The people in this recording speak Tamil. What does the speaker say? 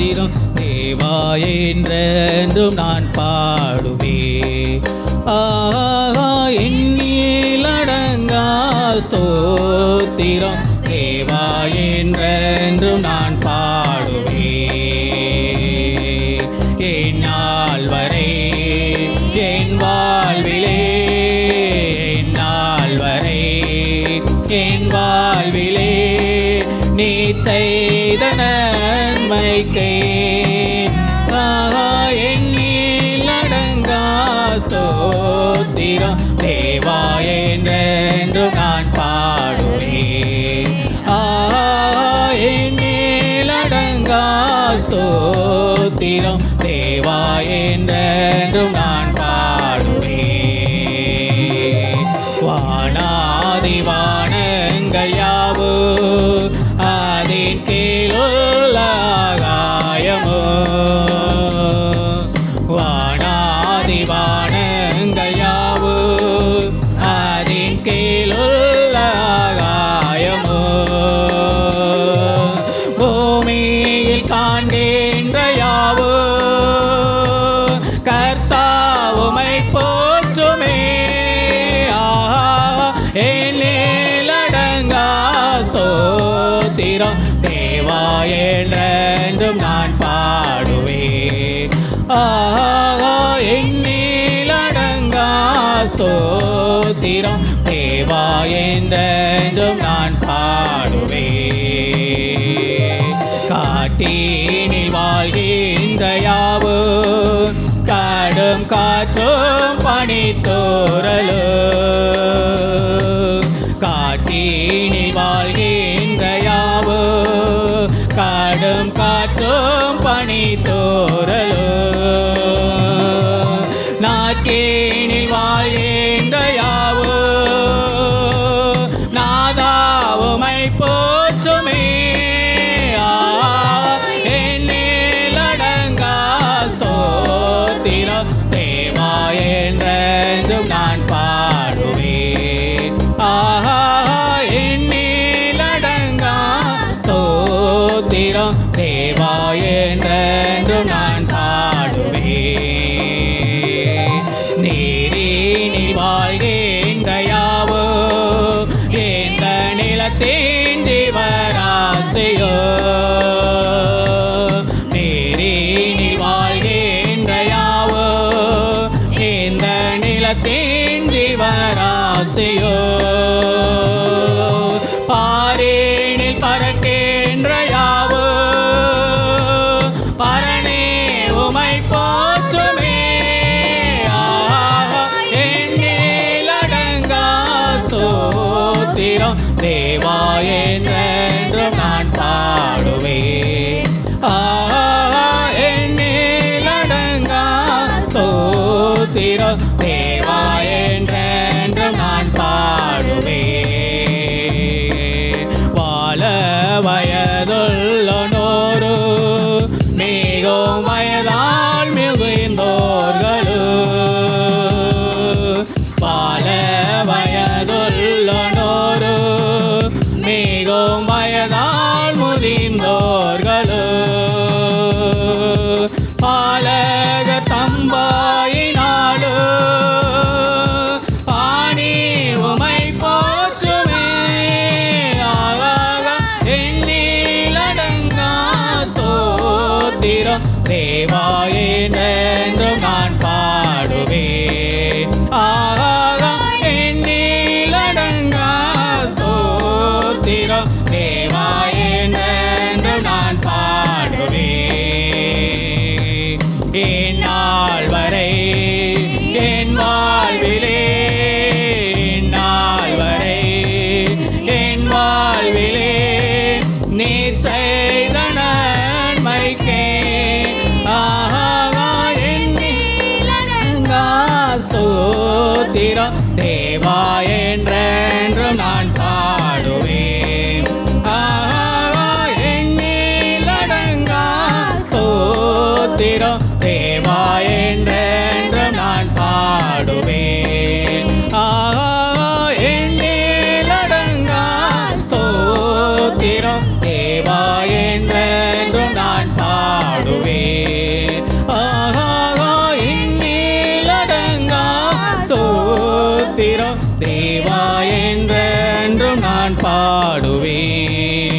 ஸ்தோத்திரம் தேவா என்றென்றும் நான் பாடுவேன். எண்ணிலடங்கா ஸ்தோத்திரம் தேவா என்றென்றும் நான் பாடுவேன். என் நாள் வரை என் வாழ்விலே என் நாள் வரை என் வாழ்விலே நீ செய்த நன்மைக்கே எண்ணிலடங்கா ஸ்தோத்திரம் தேவா என்றென்றும் நான் பாடுவேன். எண்ணிலடங்கா ஸ்தோத்திரம் தேவா என்றென்றும் நான் பாடுவேன். வானாதி வானங்கள் யாவோ அதின் கீழுள்ள ஆகாயமோ வானாதி வானங்கள் யாவோ அதின் கீழுள்ள ஆகாயமோ பூமியில் காண்கின்ற யாவோ கர்த்தாவுமை போற்றுமே. எண்ணிலடங்கா ஸ்தோத்திரம் தேவா என்றென்றும் நான் பாடுவேன். எண்ணிலடங்கா ஸ்தோத்திரம் தேவா என்றென்றும் நான் பாடுவேன். காட்டினில் வாழ்கின்ற யாவோ கடும் காற்றும் பனித்தோரலோ காட்டினில் வாழ்கின்ற யாவோ கடும் காற்றும் பனித்தோரலோ நாட்டினில் வாழ்கின்ற யாவோ நாதாவுமை போற்றுமே. எண்ணிலடங்கா ஸ்தோத்திரம் தேவா என்றென்றும் நான் பாடுவேன். எண்ணிலடங்கா ஸ்தோத்திரம் தேவா என்றென்றும் நான் பாடுவேன். நீரினில் வாழ்கின்ற யாவோ இந்த நிலத்தின் ஜீவராசியோ நீரினில் வாழ்கின்ற யாவோ இந்த நிலத்தின் ஜீவராசியோ பாரினில் பறக்கின்ற யாவோ பரணே உமை போற்றுமே. எண்ணிலடங்கா ஸ்தோத்திரம் தேவா என்றென்றும் நான் பாடுவேன். எண்ணிலடங்கா ஸ்தோத்திரம் தேவா என்றென்றும் நான் பாடுவேன். வாழ வயதுள்ளனோரு மிகவும் வயதால் மிகுந்தோர்களோ வாழ வயதுள்ளனோரு மிகவும் வயதால் முதிர்ந்தோர்களோ பாலக தம்பாயினாலோ பாணி உமை போற்றுமே. எண்ணிலடங்கா ஸ்தோத்திரம் தேவா என்றென்றும் நான் பாடுவேன். எண்ணிலடங்கா ஸ்தோத்திரம் தேவா என்றென்றும் நான் பாடுவேன். என் நாள் வரை என் வாழ்விலே என் நாள் வரை என் வாழ்விலே நீ செய்த நன்மைக்கே எண்ணிலடங்கா ஸ்தோத்திரம் தேவா என்றென்றும் நான் பாடுவேன். எண்ணிலடங்கா ஸ்தோத்திரம் தேவா என்றென்றும் நான் பாடுவேன். எண்ணிலடங்கா ஸ்தோத்திரம் தேவா என்றென்றும் நான் பாடுவேன். நான் பாடுவேன்.